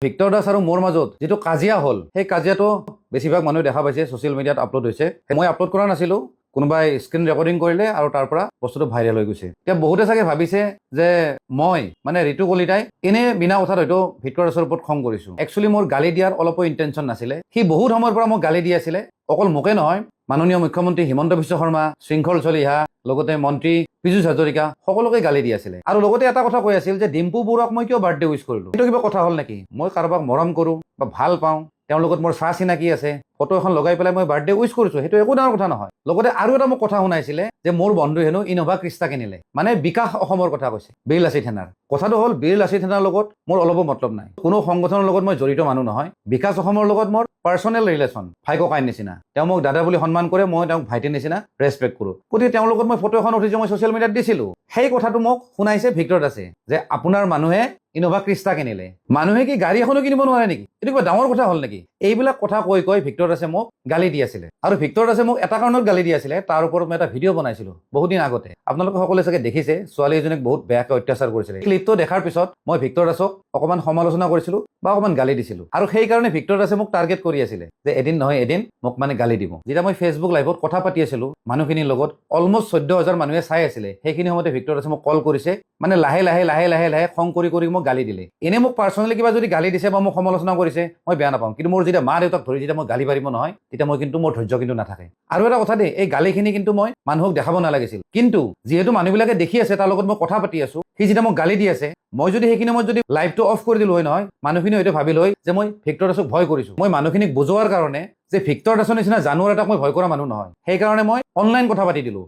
Victor Das আৰু মোৰ মাজত যেটো কাজিয়া হল সেই কাজিয়াটো বেছিভাগ মানুহে দেখা পাইছে সোশ্যাল মিডিয়াত আপলোড হৈছে মই আপলোড কৰা নাছিলো কোনোবাই স্ক্ৰিন ৰেকৰ্ডিং কৰিলে আৰু তাৰ পৰা বস্তুটো ভাইৰেল হৈ গৈছে এতিয়া বহুতে চাগে ভাবিছে যে মই মানে ঋতু কলিতাই এনে বিনা কথাত হয়তো ভিক্টৰ দাসৰ ওপৰত খং কৰিছো একচুৱেলি মোৰ গালি দিয়াৰ অলপো ইন্টেনশন নাছিলে সি বহুত সময়ৰ পৰা মোক গালি দি আছিলে অকল মোকে নহয় মাননীয় মুখ্যমন্ত্ৰী হিমন্ত বিশ্ব শৰ্মা শৃংখল চলিহা লগতে মন্ত্ৰী পীযুষ হাজৰিকা সকলোকে গালি দি আছিলে আৰু লগতে এটা কথা কৈ আছিল যে ডিম্পু বৰুৱাক মই কিয় বাৰ্থডে উইশ কৰিলো এইটো কিবা কথা হ'ল নেকি মই কাৰোবাক মৰম কৰো বা ভাল পাওঁ তেওঁৰ লগত মোৰ চাহ চিনাকি আছে ফটো এখন লগাই পেলাই মই বাৰ্থডে উইশ কৰিছো সেইটো একো ডাঙৰ কথা নহয় লগতে আৰু এটা মোক কথা শুনাইছিলে যে মোৰ বন্ধু হেনো ইনোভা ক্ৰিষ্টা কিনিলে মানে বিকাশ অসমৰ কথা কৈছে বীৰ লাচিত সেনাৰ কথাটো হ'ল বীৰ লাচিত সেনাৰ লগত মোৰ অলপো মতলব নাই কোনো সংগঠনৰ লগত মই জড়িত মানুহ নহয় বিকাশ অসমৰ লগত মোৰ পাৰ্চনেল ৰিলেশ্যন ভাই ককাইৰ নিচিনা তেওঁ মোক দাদা বুলি সন্মান কৰে মই তেওঁক ভাইটিৰ নিচিনা ৰেছপেক্ট কৰো গতিকে তেওঁৰ লগত মই ফটো এখন উঠিছো মই ছ'চিয়েল মিডিয়াত দিছিলো সেই কথাটো মোক শুনাইছে ভিক্টৰ দাসে যে আপোনাৰ মানুহে ইনোভা ক্ৰিষ্টা কিনিলে মানুহে কি গাড়ী এখনো কিনিব নোৱাৰে নেকি এইটো কিবা ডাঙৰ কথা হ'ল নেকি এইবিলাক কথা কৈ কৈ ভিক্টৰ দাসে মোক গালি দি আছিলে আৰু ভিক্টৰ দাসে মোক এটা কাৰণত গালি দি আছিলে তাৰ ওপৰত মই এটা ভিডিঅ' বনাইছিলো বহুত দিন আগতে আপোনালোকে সকলোৱে চাগে দেখিছে ছোৱালী এজনীক বহুত বেয়াকৈ অত্যাচাৰ কৰিছিলে ক্লিপটো দেখাৰ পিছত মই ভিক্টৰ দাসক অকমান সমালোচনা কৰিছিলো বা অকমান গালি দিছিলো আৰু সেই কাৰণে ভিক্টৰ দাসে মোক টাৰ্গেট কৰি আছিলে যে এদিন নহয় এদিন মোক মানে গালি দিব যেতিয়া মই ফেচবুক লাইভত কথা পাতি আছিলো মানুহখিনিৰ লগত অলমষ্ট 14,000 মানুহে চাই আছিলে সেইখিনি সময়তে ভিক্টৰ দাসে মোক কল কৰিছে মানে লাহে লাহে খং কৰি মোক গালি দিলে এনে মোক পাৰ্চনেলি কিবা যদি গালি দিছে বা মোক সমালোচনা কৰিছে মই বেয়া নাপাওঁ কিন্তু মোৰ যেতিয়া মা দেউতাক ধৰি যেতিয়া মই গালি পাৰিব নহয় তেতিয়া মই কিন্তু মোৰ ধৈৰ্য কিন্তু নাথাকে আৰু এটা কথা দেই এই গালিখিনি কিন্তু মই মানুহক দেখাব নালাগিছিল কিন্তু যিহেতু মানুহবিলাকে দেখি আছে তাৰ লগত মই কথা পাতি আছো সি যেতিয়া মোক গালি দি আছে মই যদি সেইখিনি মই যদি লাইভটো অফ কৰি দিলো হয় নহয় মানুহখিনি হয়তো ভাবিল হয় যে মই ভিক্টৰ দাসক ভয় কৰিছো মই মানুহখিনিক বুজোৱাৰ কাৰণে যে ভিক্টৰ দাসৰ নিচিনা জানুৱাৰ এটাক মই ভয় কৰা মানুহ নহয় সেইকাৰণে মই অনলাইন কথা পাতি দিলো